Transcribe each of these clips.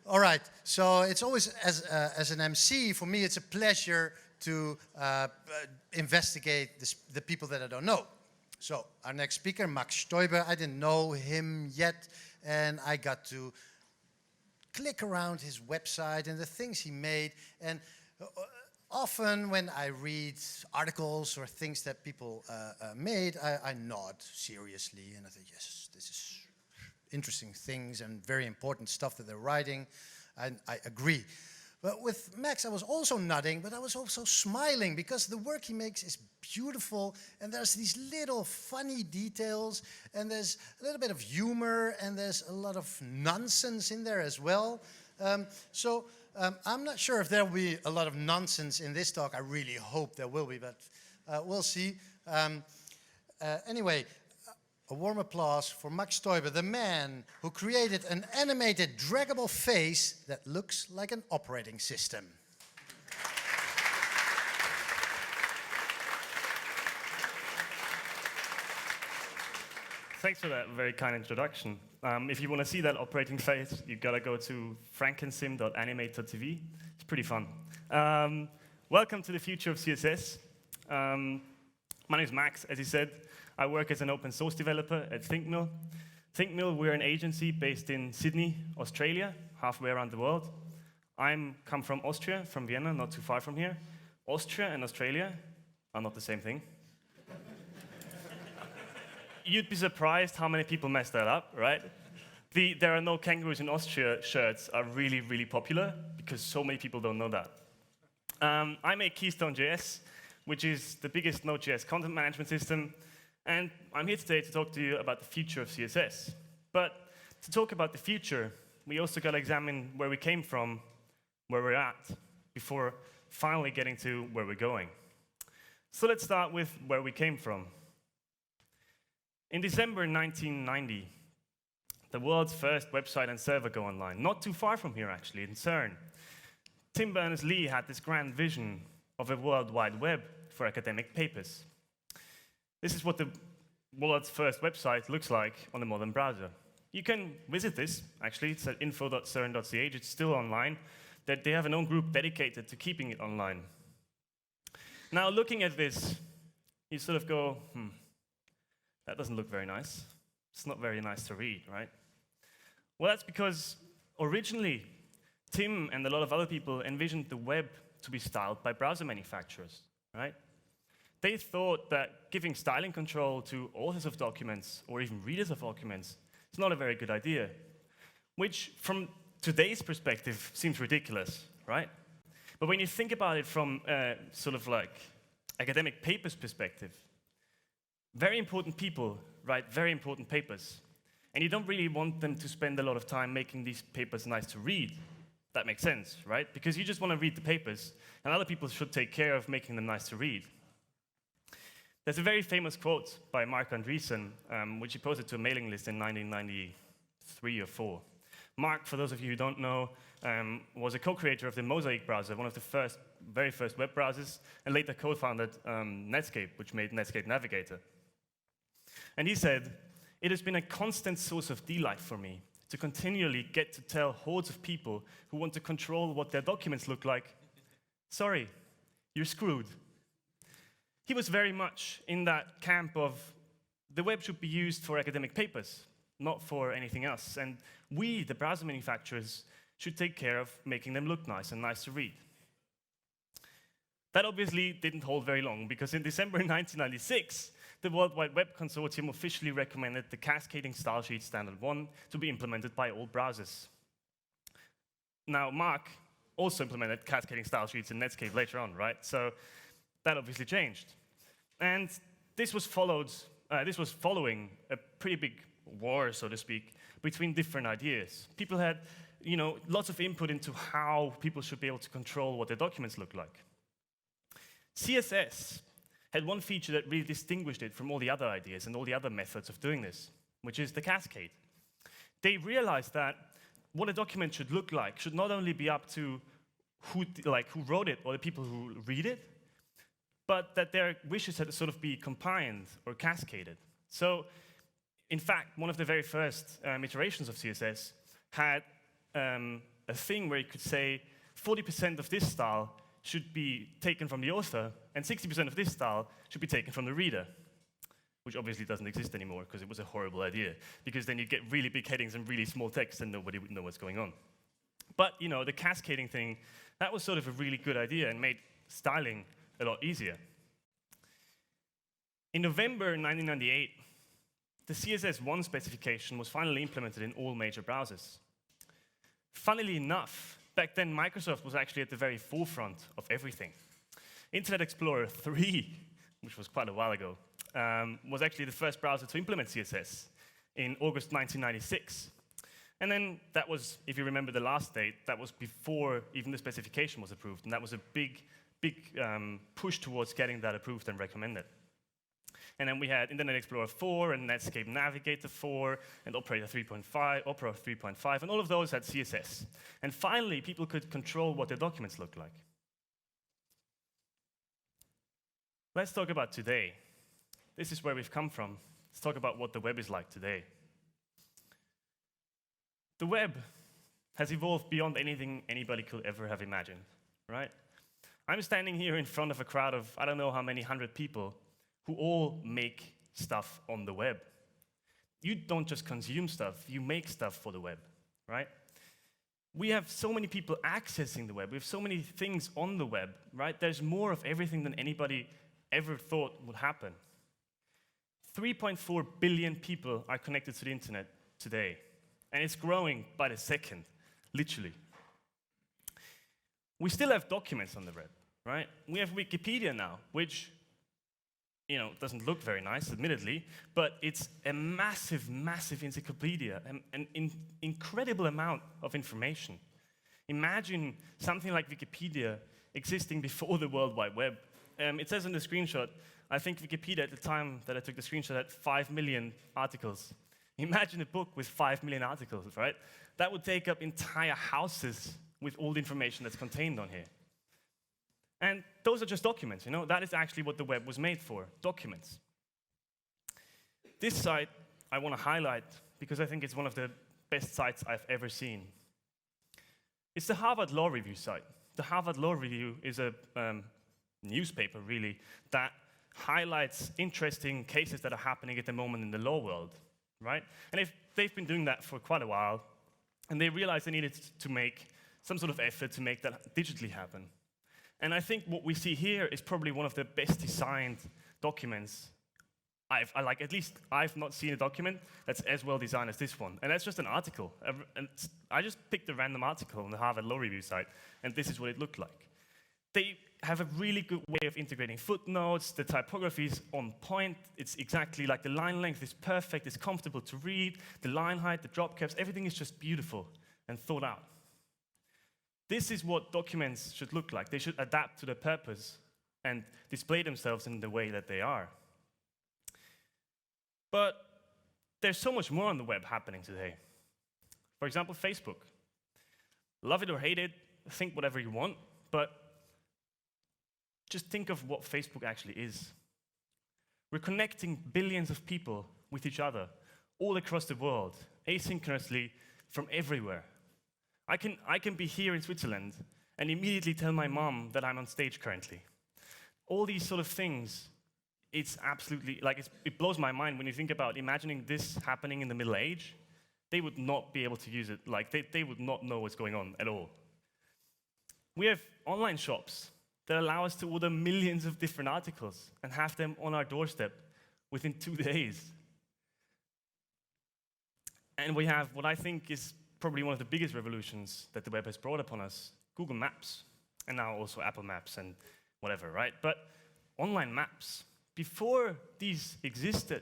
All right, so it's always, as an MC, for me it's a pleasure to investigate the people that I don't know. So our next speaker, Max Stoiber, I didn't know him yet, and I got to click around his website and the things he made, and often when I read articles or things that people made, I nod seriously and I think, yes, this is interesting things and very important stuff that they're writing, and I agree. But with Max, I was also nodding, but I was also smiling because the work he makes is beautiful, and there's these little funny details, and there's a little bit of humor, and there's a lot of nonsense in there as well. I'm not sure if there will be a lot of nonsense in this talk. I really hope there will be, but we'll see. Anyway, a warm applause for Max Stoiber, the man who created an animated draggable face that looks like an operating system. Thanks for that very kind introduction. If you want to see that operating face, you've got to go to frankensim.animate.tv. It's pretty fun. Welcome to the Future of CSS. My name is Max, as he said. I work as an open source developer at ThinkMill. ThinkMill, we're an agency based in Sydney, Australia, halfway around the world. I come from Austria, from Vienna, not too far from here. Austria and Australia are not the same thing. You'd be surprised how many people mess that up, right? There are no kangaroos in Austria shirts are really, really popular because so many people don't know that. I make Keystone.js, which is the biggest Node.js content management system. And I'm here today to talk to you about the future of CSS. But to talk about the future, we also got to examine where we came from, where we're at, before finally getting to where we're going. So let's start with where we came from. In December 1990, the world's first website and server go online, not too far from here, actually, in CERN. Tim Berners-Lee had this grand vision of a World Wide Web for academic papers. This is what the world's first website looks like on a modern browser. You can visit this, actually. It's at info.cern.ch. It's still online. They have an own group dedicated to keeping it online. Now, looking at this, you sort of go, that doesn't look very nice. It's not very nice to read, right? Well, that's because originally, Tim and a lot of other people envisioned the web to be styled by browser manufacturers, right? They thought that giving styling control to authors of documents, or even readers of documents, is not a very good idea, which from today's perspective seems ridiculous, right? But when you think about it from sort of like academic papers perspective, very important people write very important papers, and you don't really want them to spend a lot of time making these papers nice to read. That makes sense, right? Because you just want to read the papers, and other people should take care of making them nice to read. There's a very famous quote by Mark Andreessen, which he posted to a mailing list in 1993 or 4. Mark, for those of you who don't know, was a co-creator of the Mosaic browser, one of the very first web browsers, and later co-founded Netscape, which made Netscape Navigator. And he said, "It has been a constant source of delight for me to continually get to tell hordes of people who want to control what their documents look like, sorry, you're screwed." He was very much in that camp of the web should be used for academic papers, not for anything else. And we, the browser manufacturers, should take care of making them look nice and nice to read. That obviously didn't hold very long, because in December 1996, the World Wide Web Consortium officially recommended the Cascading Style Sheet Standard 1 to be implemented by all browsers. Now, Mark also implemented cascading style sheets in Netscape later on, right? So that obviously changed. And this was following a pretty big war, so to speak, between different ideas. People had, lots of input into how people should be able to control what their documents look like. CSS had one feature that really distinguished it from all the other ideas and all the other methods of doing this, which is the cascade. They realized that what a document should look like should not only be up to who wrote it or the people who read it, but that their wishes had to sort of be combined or cascaded. So, in fact, one of the very first iterations of CSS had a thing where you could say 40% of this style should be taken from the author, and 60% of this style should be taken from the reader, which obviously doesn't exist anymore because it was a horrible idea, because then you'd get really big headings and really small text and nobody would know what's going on. But, you know, the cascading thing, that was sort of a really good idea and made styling a lot easier. In November 1998, the CSS1 specification was finally implemented in all major browsers. Funnily enough, back then Microsoft was actually at the very forefront of everything. Internet Explorer 3, which was quite a while ago, was actually the first browser to implement CSS in August 1996. And then that was, if you remember the last date, that was before even the specification was approved, and that was a big push towards getting that approved and recommended. And then we had Internet Explorer 4 and Netscape Navigator 4 and Opera 3.5, and all of those had CSS. And finally, people could control what their documents looked like. Let's talk about today. This is where we've come from. Let's talk about what the web is like today. The web has evolved beyond anything anybody could ever have imagined, right? I'm standing here in front of a crowd of I don't know how many hundred people who all make stuff on the web. You don't just consume stuff, you make stuff for the web, right? We have so many people accessing the web, we have so many things on the web, right? There's more of everything than anybody ever thought would happen. 3.4 billion people are connected to the internet today, and it's growing by the second, literally. We still have documents on the web, right? We have Wikipedia now, which doesn't look very nice, admittedly, but it's a massive, massive encyclopedia, an incredible amount of information. Imagine something like Wikipedia existing before the World Wide Web. It says in the screenshot, I think Wikipedia at the time that I took the screenshot had 5 million articles. Imagine a book with 5 million articles, right? That would take up entire houses with all the information that's contained on here. And those are just documents, That is actually what the web was made for, documents. This site I want to highlight because I think it's one of the best sites I've ever seen. It's the Harvard Law Review site. The Harvard Law Review is a newspaper, really, that highlights interesting cases that are happening at the moment in the law world, right? And they've been doing that for quite a while, and they realized they needed to make some sort of effort to make that digitally happen. And I think what we see here is probably one of the best designed documents at least I've not seen a document that's as well designed as this one. And that's just an article. And I just picked a random article on the Harvard Law Review site, and this is what it looked like. They have a really good way of integrating footnotes. The typography is on point. It's exactly like the line length is perfect. It's comfortable to read. The line height, the drop caps, everything is just beautiful and thought out. This is what documents should look like. They should adapt to their purpose and display themselves in the way that they are. But there's so much more on the web happening today. For example, Facebook. Love it or hate it, think whatever you want, but just think of what Facebook actually is. We're connecting billions of people with each other all across the world, asynchronously from everywhere. I can be here in Switzerland and immediately tell my mom that I'm on stage currently. All these sort of things, it's absolutely, it blows my mind when you think about imagining this happening in the Middle Age. They would not be able to use it, they would not know what's going on at all. We have online shops that allow us to order millions of different articles and have them on our doorstep within 2 days. And we have what I think is probably one of the biggest revolutions that the web has brought upon us, Google Maps, and now also Apple Maps and whatever, right? But online maps, before these existed,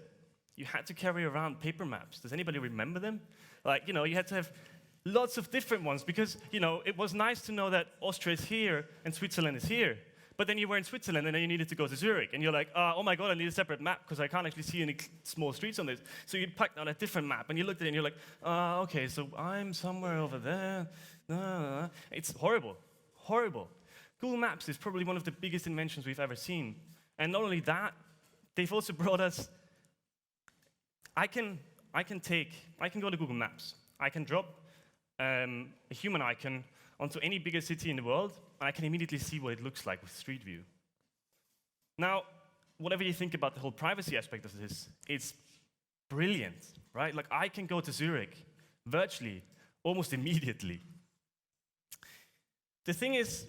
you had to carry around paper maps. Does anybody remember them? You had to have lots of different ones because, it was nice to know that Austria is here and Switzerland is here. But then you were in Switzerland and then you needed to go to Zurich. And you're like, oh my God, I need a separate map because I can't actually see any small streets on this. So you packed out a different map and you looked at it and you're like, okay, so I'm somewhere over there. It's horrible, horrible. Google Maps is probably one of the biggest inventions we've ever seen. And not only that, they've also brought us, I can go to Google Maps. I can drop a human icon onto any bigger city in the world, and I can immediately see what it looks like with Street View. Now, whatever you think about the whole privacy aspect of this, it's brilliant, right? Like, I can go to Zurich virtually almost immediately. The thing is,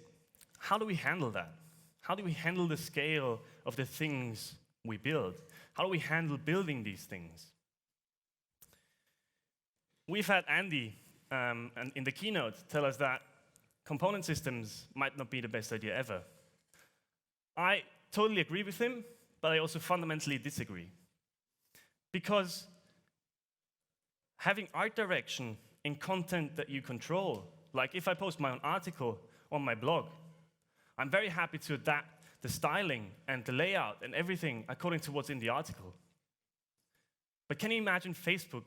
how do we handle that? How do we handle the scale of the things we build? How do we handle building these things? We've had Andy in the keynote tell us that component systems might not be the best idea ever. I totally agree with him, but I also fundamentally disagree. Because having art direction in content that you control, like if I post my own article on my blog, I'm very happy to adapt the styling and the layout and everything according to what's in the article. But can you imagine Facebook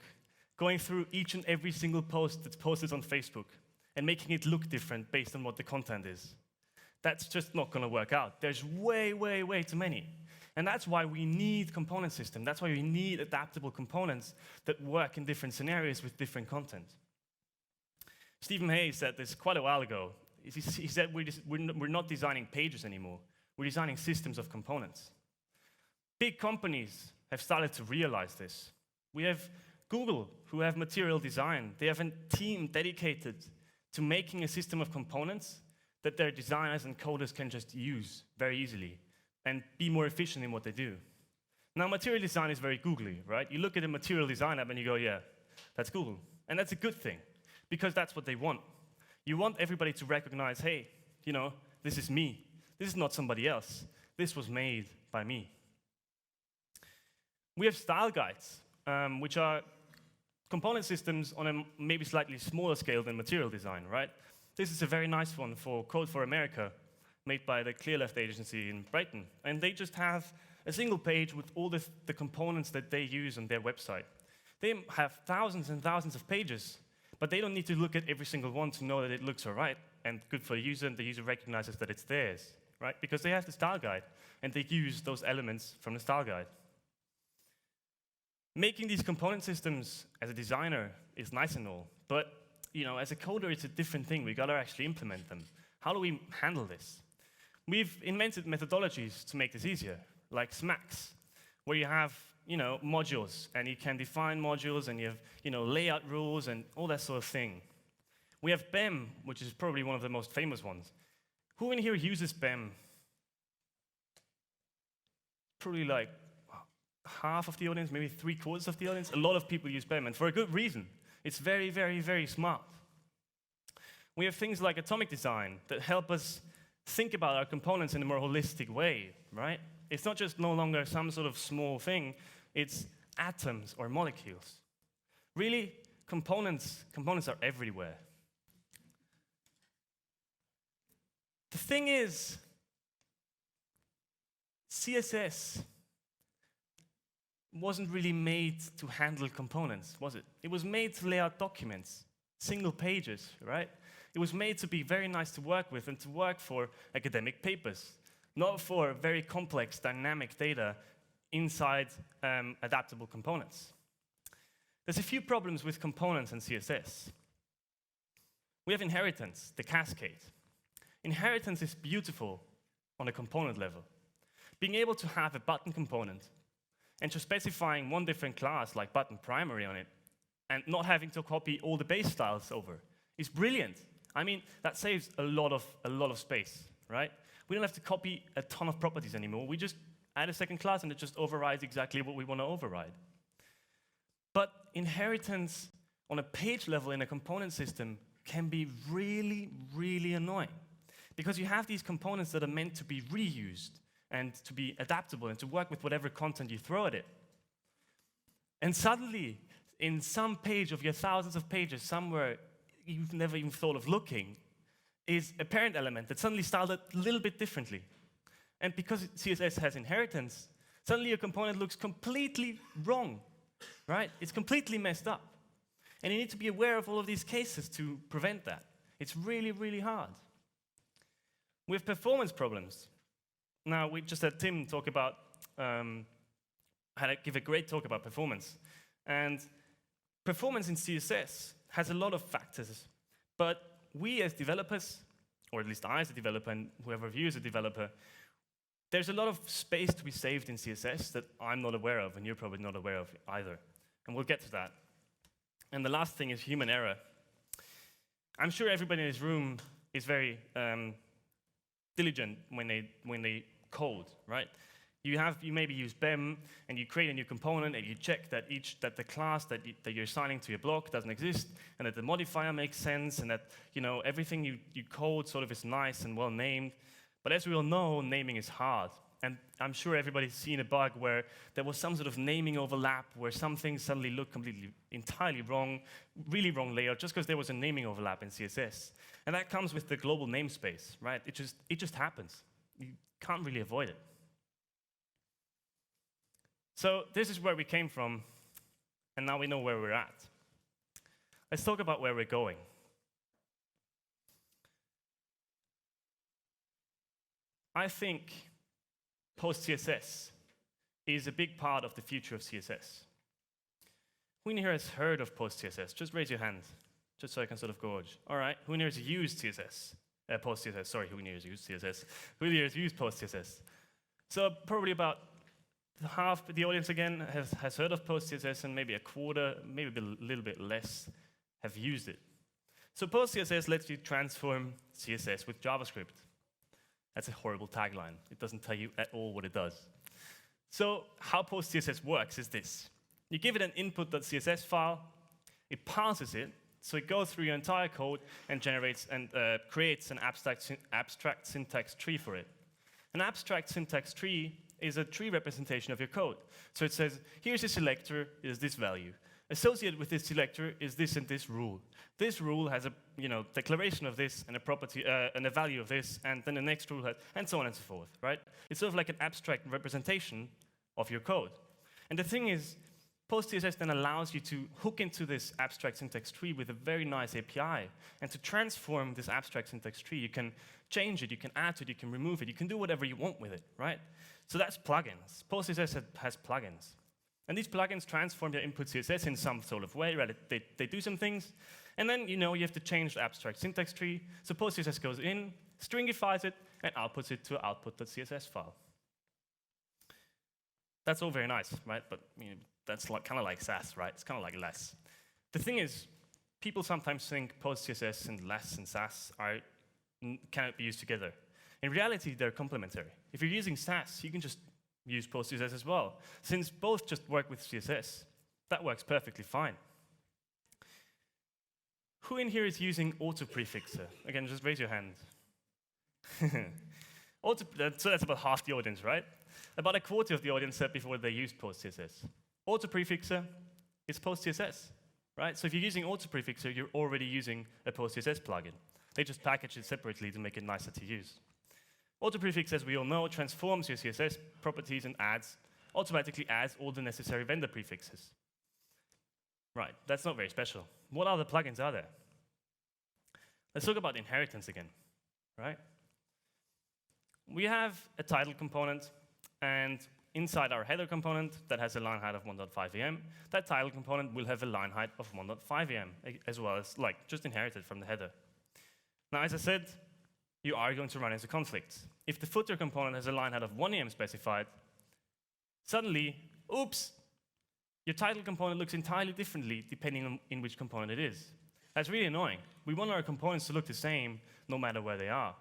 going through each and every single post that's posted on Facebook and making it look different based on what the content is? That's just not going to work out. There's way, way, way too many. And that's why we need component systems. That's why we need adaptable components that work in different scenarios with different content. Stephen Hayes said this quite a while ago. He said we're not designing pages anymore. We're designing systems of components. Big companies have started to realize this. We have Google, who have material design. They have a team dedicated to making a system of components that their designers and coders can just use very easily and be more efficient in what they do. Now, material design is very googly, right? You look at a material design app and you go, yeah, that's Google. And that's a good thing, because that's what they want. You want everybody to recognize, hey, you know, this is me. This is not somebody else. This was made by me. We have style guides, which are component systems on a maybe slightly smaller scale than material design, right? This is a very nice one for Code for America, made by the Clear Left agency in Brighton. And they just have a single page with all the components that they use on their website. They have thousands and thousands of pages, but they don't need to look at every single one to know that it looks all right and good for the user, and the user recognizes that it's theirs, right? Because they have the style guide, and they use those elements from the style guide. Making these component systems as a designer is nice and all, but as a coder, it's a different thing. We gotta actually implement them. How do we handle this? We've invented methodologies to make this easier, like SMACs, where you have modules, and you can define modules, and you have layout rules and all that sort of thing. We have BEM, which is probably one of the most famous ones. Who in here uses BEM? Probably like half of the audience, maybe 3/4 of the audience. A lot of people use BEM, and for a good reason. It's very, very, very smart. We have things like atomic design that help us think about our components in a more holistic way, right? It's not just no longer some sort of small thing, it's atoms or molecules. Really, components are everywhere. The thing is, CSS wasn't really made to handle components, was it? It was made to lay out documents, single pages, right? It was made to be very nice to work with and to work for academic papers, not for very complex dynamic data inside adaptable components. There's a few problems with components and CSS. We have inheritance, the cascade. Inheritance is beautiful on a component level. Being able to have a button component and just specifying one different class, like button primary on it, and not having to copy all the base styles over is brilliant. I mean, that saves a lot of space, right? We don't have to copy a ton of properties anymore. We just add a second class, and it just overrides exactly what we want to override. But inheritance on a page level in a component system can be really, really annoying, because you have these components that are meant to be reused and to be adaptable and to work with whatever content you throw at it. And suddenly, in some page of your thousands of pages, somewhere you've never even thought of looking, is a parent element that's suddenly styled a little bit differently. And because CSS has inheritance, suddenly your component looks completely wrong, right? It's completely messed up. And you need to be aware of all of these cases to prevent that. It's really, really hard. We have performance problems. Now, we just had Tim talk about, give a great talk about performance. And performance in CSS has a lot of factors But we as developers, or at least I as a developer and whoever of you is a developer, there's a lot of space to be saved in CSS that I'm not aware of and you're probably not aware of either. And we'll get to that. And the last thing is human error. I'm sure everybody in this room is very diligent when they code, right? You maybe use BEM and you create a new component and you check that the class that you're assigning to your block doesn't exist and that the modifier makes sense and that everything you code sort of is nice and well named. But as we all know, naming is hard. And I'm sure everybody's seen a bug where there was some sort of naming overlap where some things suddenly look entirely wrong, really wrong layout, just because there was a naming overlap in CSS. And that comes with the global namespace, right? It just happens. You can't really avoid it. So this is where we came from, and now we know where we're at. Let's talk about where we're going. I think PostCSS is a big part of the future of CSS. Who in here has heard of PostCSS? Just raise your hand, just so I can sort of gauge. All right, who in here has used CSS? PostCSS, sorry, who in here has used CSS? Who in here has used PostCSS? So probably about half the audience again has heard of PostCSS, and maybe a quarter, maybe a little bit less, have used it. So PostCSS lets you transform CSS with JavaScript. That's a horrible tagline. It doesn't tell you at all what it does. So how PostCSS works is this. You give it an input.css file, it parses it, so it goes through your entire code and generates and creates an abstract syntax tree for it. An abstract syntax tree is a tree representation of your code. So it says, here's a selector, is this value. Associated with this selector is this and this rule. This rule has a declaration of this and a property and a value of this, and then the next rule has, and so on and so forth, right? It's sort of like an abstract representation of your code. And the thing is, PostCSS then allows you to hook into this abstract syntax tree with a very nice API, and to transform this abstract syntax tree. You can change it, you can add to it, you can remove it, you can do whatever you want with it, right? So that's plugins. PostCSS has plugins. And these plugins transform your input CSS in some sort of way, right? They do some things, and then you have to change the abstract syntax tree. So PostCSS goes in, stringifies it, and outputs it to an output.css file. That's all very nice, right? But that's kind of like Sass, right? It's kind of like LESS. The thing is, people sometimes think PostCSS and LESS and Sass cannot be used together. In reality, they're complementary. If you're using Sass, you can just use PostCSS as well. Since both just work with CSS, that works perfectly fine. Who in here is using auto-prefixer? Again, just raise your hand. So that's about half the audience, right? About a quarter of the audience said before they used PostCSS. Auto-prefixer is PostCSS, right? So if you're using auto-prefixer, you're already using a PostCSS plugin. They just package it separately to make it nicer to use. Auto-prefix, as we all know, transforms your CSS properties and automatically adds all the necessary vendor prefixes. Right, that's not very special. What other plugins are there? Let's talk about inheritance again, right? We have a title component, and inside our header component that has a line height of 1.5 em, that title component will have a line height of 1.5 em, as well as just inherited from the header. Now, as I said, you are going to run into conflicts. If the footer component has a line height of 1 em specified, suddenly, oops, your title component looks entirely differently depending on in which component it is. That's really annoying. We want our components to look the same no matter where they are.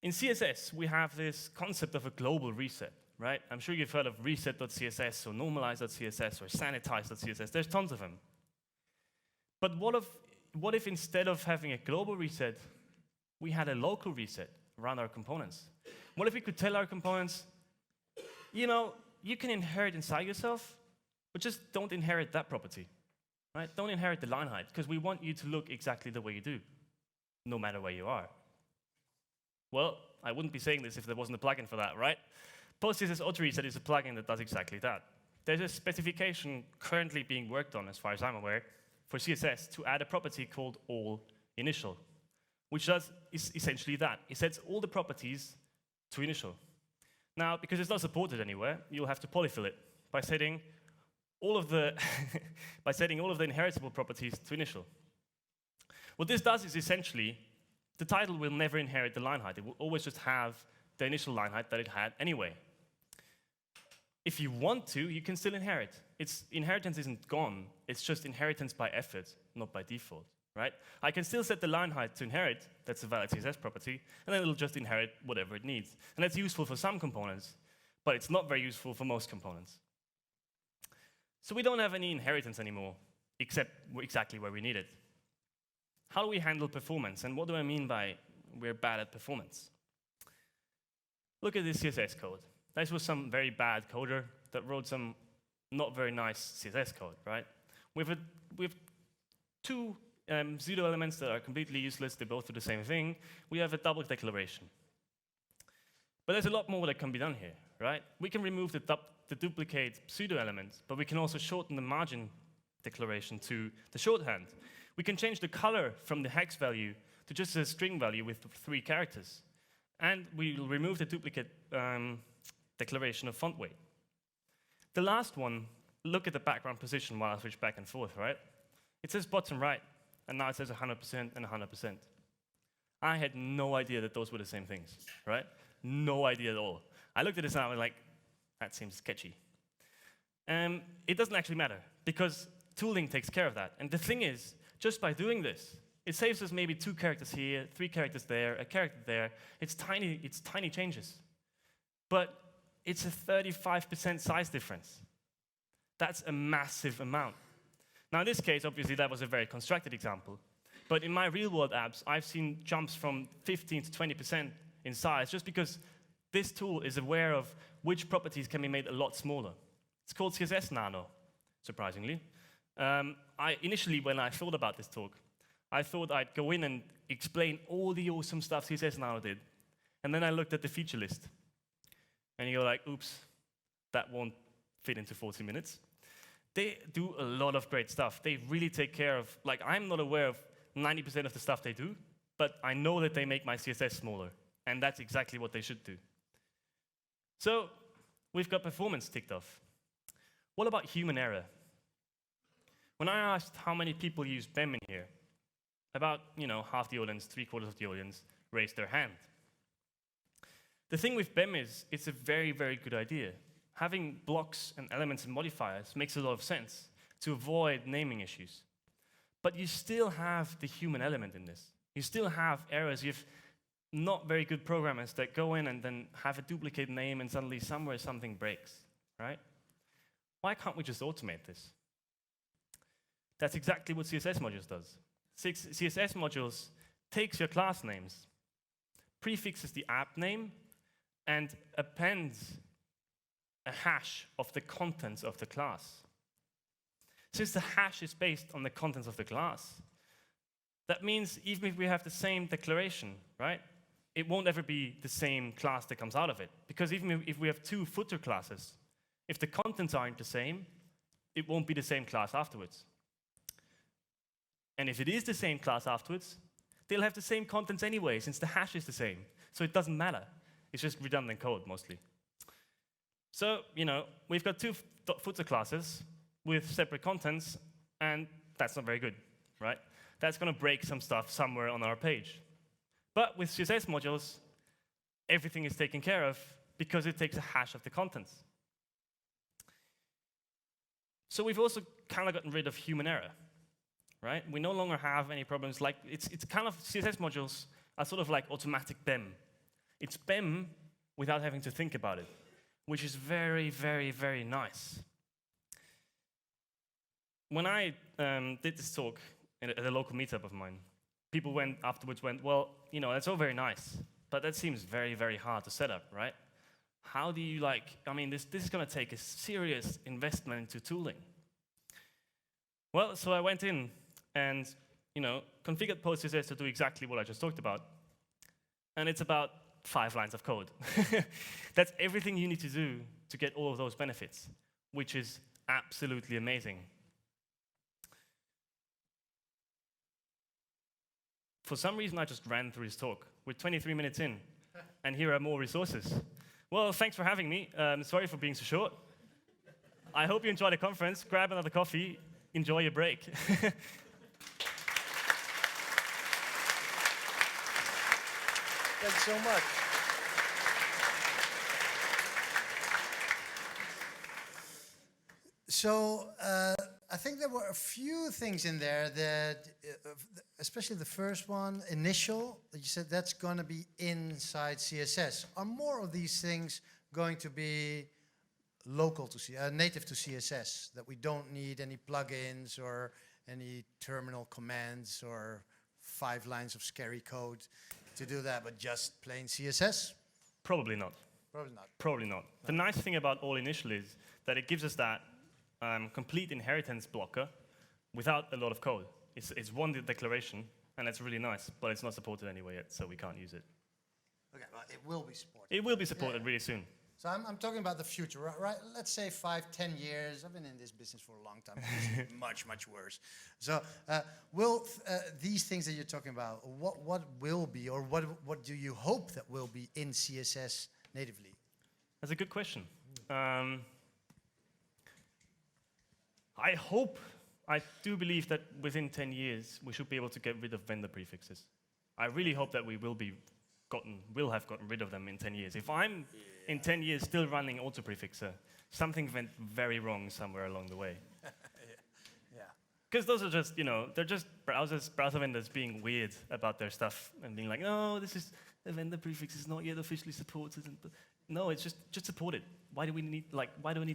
In CSS, we have this concept of a global reset, right? I'm sure you've heard of reset.css or normalize.css or sanitize.css. There's tons of them. But what if instead of having a global reset, we had a local reset around our components? What if we could tell our components, you can inherit inside yourself, but just don't inherit that property, right? Don't inherit the line height, because we want you to look exactly the way you do, no matter where you are. Well, I wouldn't be saying this if there wasn't a plugin for that, right? PostCSS Auto Reset is a plugin that does exactly that. There's a specification currently being worked on, as far as I'm aware, for CSS to add a property called allInitial, which does essentially that. It sets all the properties to initial. Now, because it's not supported anywhere, you'll have to polyfill it by setting all of the by setting all of the inheritable properties to initial. What this does is essentially, the title will never inherit the line height. It will always just have the initial line height that it had anyway. If you want to, you can still inherit. Inheritance isn't gone. It's just inheritance by effort, not by default, right? I can still set the line height to inherit. That's a valid CSS property. And then it'll just inherit whatever it needs. And that's useful for some components, but it's not very useful for most components. So we don't have any inheritance anymore, except exactly where we need it. How do we handle performance? And what do I mean by we're bad at performance? Look at this CSS code. This was some very bad coder that wrote some not very nice CSS code, right? We have two pseudo elements that are completely useless. They both do the same thing. We have a double declaration. But there's a lot more that can be done here, right? We can remove the duplicate pseudo element, but we can also shorten the margin declaration to the shorthand. We can change the color from the hex value to just a string value with 3 characters. And we will remove the duplicate declaration of font weight. The last one, look at the background position while I switch back and forth, right? It says bottom right, and now it says 100% and 100%. I had no idea that those were the same things, right? No idea at all. I looked at this and I was like, that seems sketchy. It doesn't actually matter, because tooling takes care of that. And the thing is, just by doing this, it saves us maybe 2 characters here, 3 characters there, a character there. It's tiny changes. But it's a 35% size difference. That's a massive amount. Now, in this case, obviously, that was a very constructed example. But in my real-world apps, I've seen jumps from 15 to 20% in size, just because this tool is aware of which properties can be made a lot smaller. It's called CSS Nano, surprisingly. Initially, when I thought about this talk, I thought I'd go in and explain all the awesome stuff CSS Nano did. And then I looked at the feature list. And you're like, oops, that won't fit into 40 minutes. They do a lot of great stuff. They really take care of, like, I'm not aware of 90% of the stuff they do, but I know that they make my CSS smaller. And that's exactly what they should do. So we've got performance ticked off. What about human error? When I asked how many people use BEM in here, about half the audience, 3/4 of the audience raised their hand. The thing with BEM is, it's a very, very good idea. Having blocks and elements and modifiers makes a lot of sense to avoid naming issues. But you still have the human element in this. You still have errors. You have not very good programmers that go in and then have a duplicate name and suddenly somewhere something breaks, right? Why can't we just automate this? That's exactly what CSS modules does. CSS modules takes your class names, prefixes the app name, and appends a hash of the contents of the class. Since the hash is based on the contents of the class, that means even if we have the same declaration, right, it won't ever be the same class that comes out of it. Because even if we have 2 footer classes, if the contents aren't the same, it won't be the same class afterwards. And if it is the same class afterwards, they'll have the same contents anyway, since the hash is the same. So it doesn't matter. It's just redundant code, mostly. So, we've got 2 footer classes with separate contents, and that's not very good, right? That's going to break some stuff somewhere on our page. But with CSS modules, everything is taken care of because it takes a hash of the contents. So we've also kind of gotten rid of human error, right? We no longer have any problems like, it's kind of, CSS modules are sort of like automatic BEM. It's BEM without having to think about it, which is very, very, very nice. When I did this talk at a local meetup of mine, people afterwards went, well, that's all very nice, but that seems very, very hard to set up, right? How do you this is going to take a serious investment into tooling. Well, so I went in and, configured PostCSS to do exactly what I just talked about. And it's about 5 lines of code. That's everything you need to do to get all of those benefits, which is absolutely amazing. For some reason, I just ran through this talk. We're 23 minutes in, and here are more resources. Well, thanks for having me. Sorry for being so short. I hope you enjoy the conference. Grab another coffee. Enjoy your break. Thanks so much. So I think there were a few things in there that, especially the first one, initial, that you said that's going to be inside CSS. Are more of these things going to be local to native to CSS, that we don't need any plugins or any terminal commands or 5 lines of scary code to do that, but just plain CSS? Probably not. Probably not. Probably not. No. The nice thing about all initial is that it gives us that complete inheritance blocker without a lot of code. It's one declaration, and it's really nice, but it's not supported anyway yet, so we can't use it. Okay, well, it will be supported. It will be supported really soon. So I'm talking about the future, right? Let's say 5, 10 years. I've been in this business for a long time. It's much, much worse. So will these things that you're talking about, what will be, or what do you hope that will be in CSS natively? That's a good question. I do believe that within 10 years, we should be able to get rid of vendor prefixes. I really hope that we will have gotten rid of them in 10 years. If I'm in 10 years still running auto-prefixer, something went very wrong somewhere along the way. Yeah. Because those are just, they're just browser vendors being weird about their stuff and being like, no, the vendor prefix is not yet officially supported. No, it's just support it. Why do we need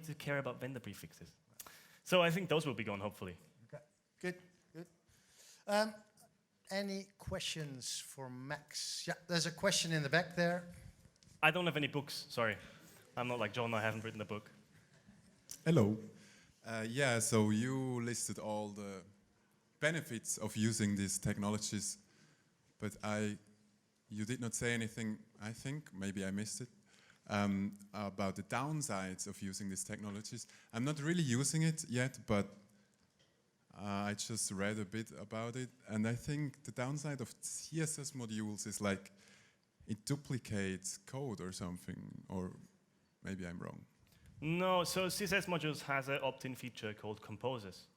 to care about vendor prefixes? So I think those will be gone, hopefully. Okay, good. Any questions for Max? Yeah, there's a question in the back there. I don't have any books, sorry. I'm not like John, I haven't written a book. Hello. Yeah, so you listed all the benefits of using these technologies, but you did not say anything, I think, maybe I missed it, about the downsides of using these technologies. I'm not really using it yet, but I just read a bit about it, and I think the downside of CSS modules is like it duplicates code or something, or maybe I'm wrong. No, so CSS modules has an opt-in feature called composers.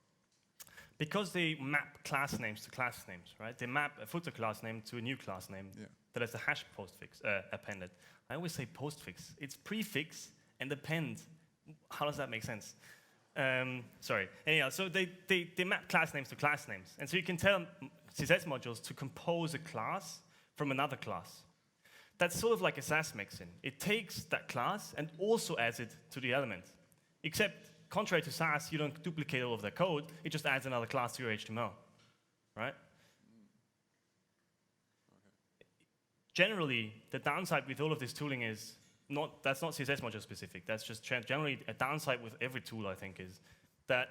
Because they map class names to class names, right? They map a footer class name to a new class name that has the hash postfix appended. I always say postfix. It's prefix and append. How does that make sense? Sorry. Anyhow, so they map class names to class names. And so you can tell CSS modules to compose a class from another class. That's sort of like a Sass mixin. It takes that class and also adds it to the element. Except, contrary to Sass, you don't duplicate all of the code. It just adds another class to your HTML, right? Okay. Generally, the downside with all of this tooling is that's not CSS module specific. That's just generally a downside with every tool, I think, is that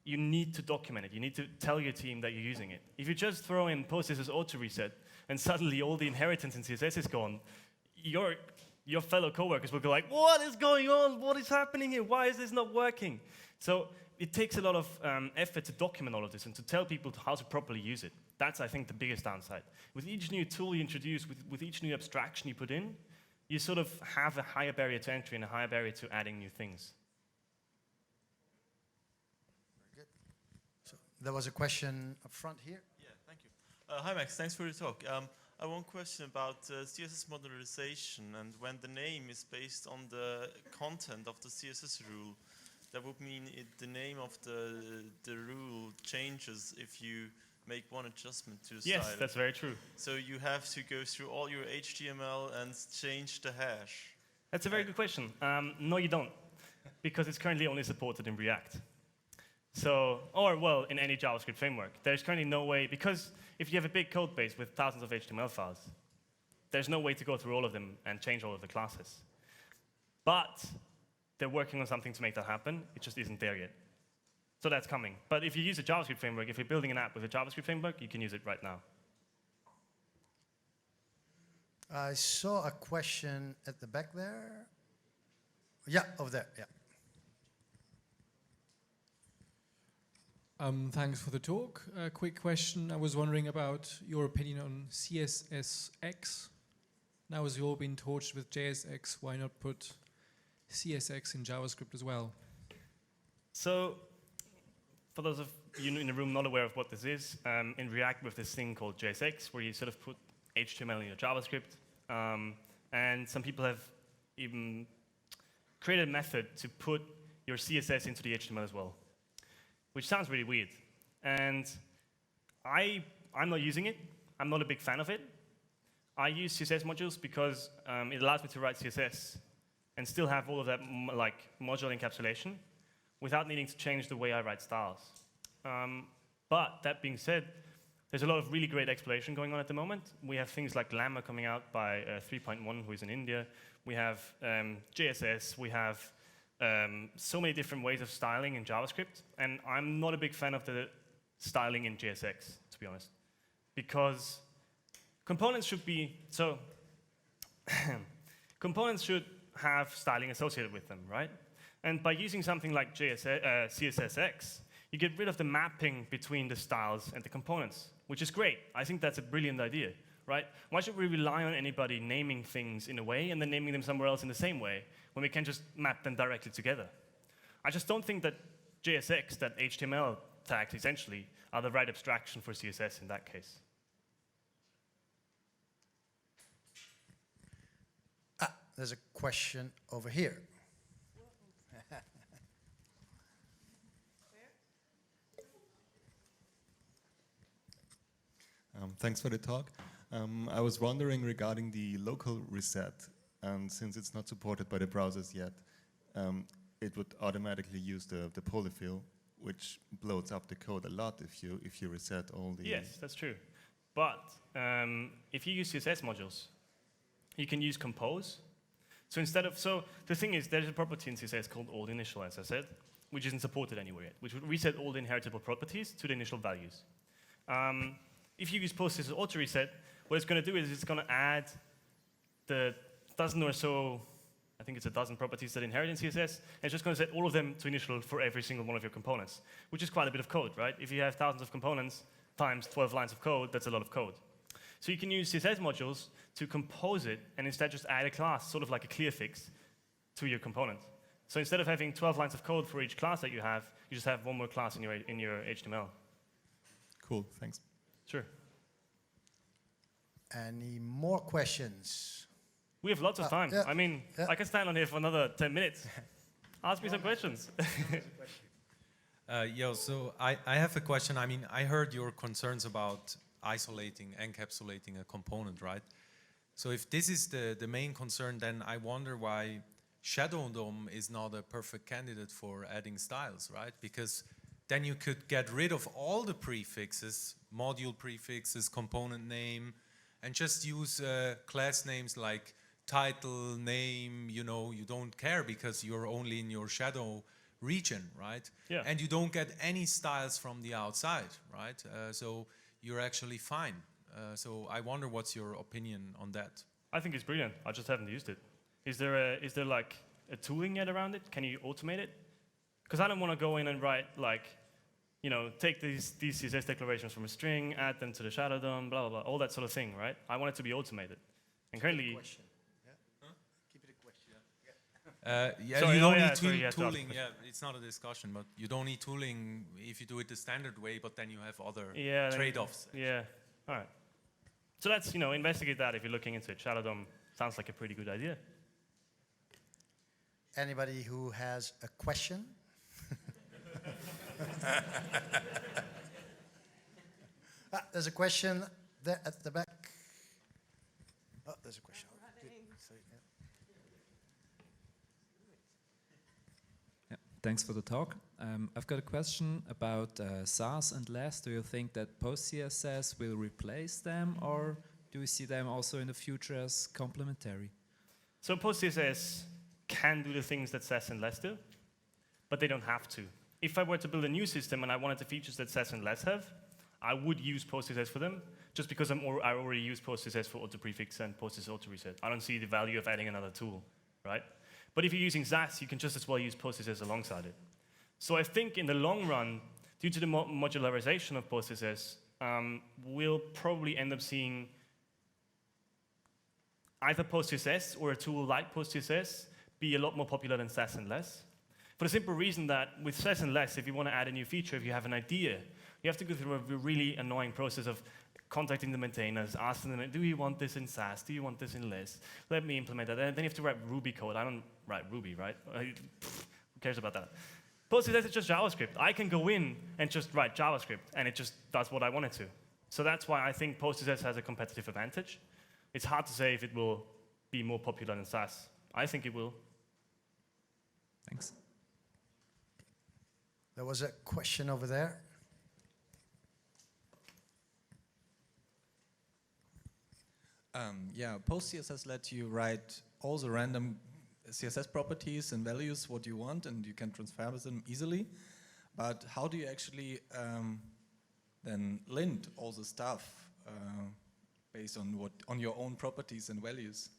you need to document it. You need to tell your team that you're using it. If you just throw in PostCSS auto reset and suddenly all the inheritance in CSS is gone, your fellow coworkers will be like, what is going on? What is happening here? Why is this not working? So it takes a lot of effort to document all of this and to tell people how to properly use it. That's, I think, the biggest downside. With each new tool you introduce, with each new abstraction you put in, you sort of have a higher barrier to entry and a higher barrier to adding new things. Very good. So there was a question up front here. Yeah, thank you. Hi, Max. Thanks for the talk. I have one question about CSS modularization, and when the name is based on the content of the CSS rule, that would mean the name of the rule changes if you make one adjustment to the style. Yes, that's very true. So you have to go through all your HTML and change the hash. That's a very good question. No, you don't, because it's currently only supported in React. So, well, in any JavaScript framework. There's currently no way, because if you have a big code base with thousands of HTML files, there's no way to go through all of them and change all of the classes. But they're working on something to make that happen. It just isn't there yet. So that's coming. But if you use a JavaScript framework, if you're building an app with a JavaScript framework, you can use it right now. I saw a question at the back there. Yeah, over there, yeah. Thanks for the talk. A quick question. I was wondering about your opinion on CSSX. Now as you've all been torched with JSX, why not put CSX in JavaScript as well? So, for those of you in the room not aware of what this is, in React we have this thing called JSX, where you sort of put HTML in your JavaScript. And some people have even created a method to put your CSS into the HTML as well, which sounds really weird. And I'm not using it. I'm not a big fan of it. I use CSS modules because it allows me to write CSS and still have all of that like module encapsulation without needing to change the way I write styles. But that being said, there's a lot of really great exploration going on at the moment. We have things like Llama coming out by 3.1, who is in India. We have JSS. We have so many different ways of styling in JavaScript. And I'm not a big fan of the styling in JSX, to be honest, because components should be, so components should have styling associated with them, right? And by using something like CSSX, you get rid of the mapping between the styles and the components, which is great. I think that's a brilliant idea, right? Why should we rely on anybody naming things in a way and then naming them somewhere else in the same way when we can just map them directly together? I just don't think that JSX, that HTML tags essentially, are the right abstraction for CSS in that case. There's a question over here. Thanks for the talk. I was wondering regarding the local reset, and since it's not supported by the browsers yet, it would automatically use the polyfill, which bloats up the code a lot if you reset all the... Yes, that's true. But if you use CSS modules, you can use compose. So instead of, so the thing is, there's a property in CSS called old initial, as I said, which isn't supported anywhere yet, which would reset all the inheritable properties to the initial values. If you use PostCSS auto reset, what it's going to do is it's going to add the dozen or so, I think it's a dozen properties that inherit in CSS, and it's just going to set all of them to initial for every single one of your components, which is quite a bit of code, right? If you have thousands of components times 12 lines of code, that's a lot of code. So you can use CSS modules to compose it and instead just add a class, sort of like a clear fix, to your component. So instead of having 12 lines of code for each class that you just have one more class in your HTML. Cool, thanks. Sure. Any more questions? We have lots of time. Yeah. I mean, Yeah. I can stand on here for another 10 minutes. Ask me some questions. So I have a question. I mean, I heard your concerns about isolating, encapsulating a component, right? So if this is the main concern, then I wonder why Shadow DOM is not a perfect candidate for adding styles, right? Because then you could get rid of all the prefixes, module prefixes, component name, and just use class names like title, name, you know, you don't care because you're only in your shadow region, right? Yeah. And you don't get any styles from the outside, right? So you're actually fine. So I wonder what's your opinion on that? I think it's brilliant. I just haven't used it. Is there like a tooling yet around it? Can you automate it? Because I don't want to go in and write like, you know, take these CSS declarations from a string, add them to the shadow DOM, blah, blah, blah, all that sort of thing, right? I want it to be automated. And currently... Question. Yeah? Huh? Keep it a question. Yeah, Sorry, you don't need sorry, you have to ask tooling. the Yeah, it's not a discussion, but you don't need tooling if you do it the standard way, but then you have other trade-offs. Yeah, all right. So let's, you know, investigate that if you're looking into it. Shadow DOM sounds like a pretty good idea. Anybody who has a question? There's a question there at the back. Oh, there's a question. Sorry, yeah. Yeah, thanks for the talk. I've got a question about Sass and LESS. Do you think that PostCSS will replace them, or do you see them also in the future as complementary? So PostCSS can do the things that Sass and LESS do, but they don't have to. If I were to build a new system and I wanted the features that Sass and LESS have, I would use PostCSS for them, just because I already use PostCSS for auto prefix and PostCSS auto reset. I don't see the value of adding another tool, right? But if you're using Sass, you can just as well use PostCSS alongside it. So I think in the long run, due to the modularization of PostCSS, we'll probably end up seeing either PostCSS or a tool like PostCSS be a lot more popular than Sass and LESS. For the simple reason that with Sass and LESS, if you want to add a new feature, if you have an idea, you have to go through a really annoying process of contacting the maintainers, asking them, do you want this in Sass? Do you want this in LESS? Let me implement that. And then you have to write Ruby code. I don't write Ruby, right? Who cares about that? PostCSS is just JavaScript. I can go in and just write JavaScript, and it just does what I want it to. So that's why I think PostCSS has a competitive advantage. It's hard to say if it will be more popular than Sass. I think it will. Thanks. There was a question over there. Yeah, PostCSS lets you write all the random CSS properties and values what you want, and you can transfer them easily. But how do you actually then lint all the stuff based on your own properties and values?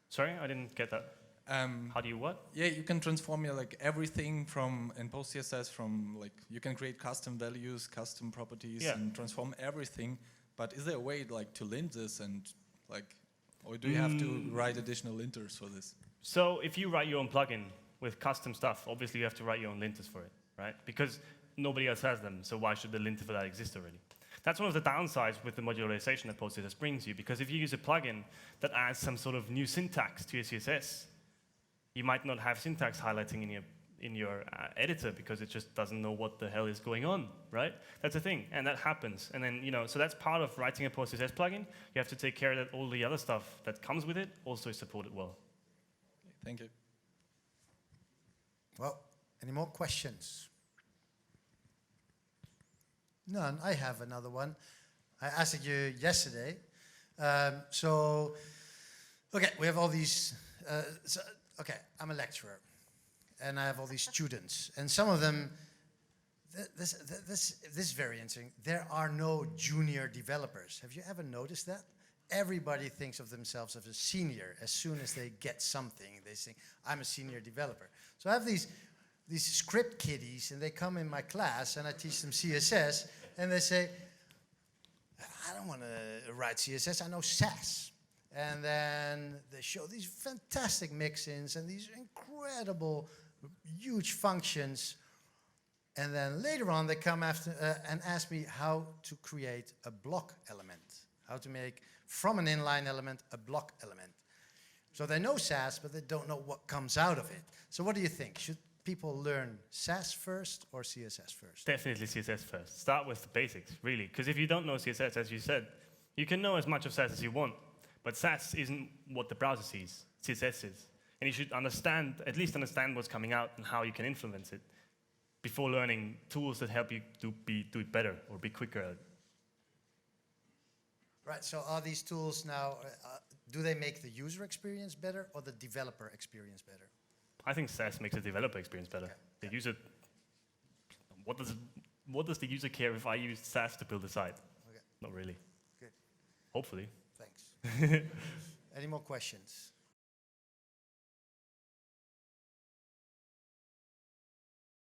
Sorry, I didn't get that. How do you what? Yeah, you can transform like everything from in PostCSS from like you can create custom values, custom properties, and transform everything. But is there a way like to lint this and like, or do you have to write additional linters for this? So if you write your own plugin with custom stuff, obviously you have to write your own linters for it, right? Because nobody else has them, so why should the linter for that exist already? That's one of the downsides with the modularization that PostCSS brings you, because if you use a plugin that adds some sort of new syntax to your CSS, you might not have syntax highlighting in your editor because it just doesn't know what the hell is going on, right? That's a thing, and that happens. And then, so that's part of writing a PostCSS plugin. You have to take care that all the other stuff that comes with it also is supported well. Thank you. Well, any more questions? None. I have another one. I asked it you yesterday. Okay, we have all these. Okay, I'm a lecturer, and I have all these students, and some of them. This is very interesting. There are no junior developers. Have you ever noticed that? Everybody thinks of themselves as a senior. As soon as they get something, they think, I'm a senior developer. So I have these script kiddies, and they come in my class, and I teach them CSS, and they say, I don't want to write CSS, I know Sass. And then they show these fantastic mix-ins and these incredible, huge functions. And then later on, they come after and ask me how to create a block element, how to make from an inline element a block element. So they know Sass, but they don't know what comes out of it. So what do you think? Should people learn Sass first or CSS first? Definitely CSS first. Start with the basics, really. Because if you don't know CSS, as you said, you can know as much of Sass as you want, but Sass isn't what the browser sees. CSS is. And you should understand, at least understand what's coming out and how you can influence it before learning tools that help you do it better or be quicker at it. Right, so are these tools now, do they make the user experience better or the developer experience better? I think Sass makes the developer experience better. Okay. The user, what does the user care if I use Sass to build a site? Okay. Not really. Good. Hopefully. Thanks. Any more questions?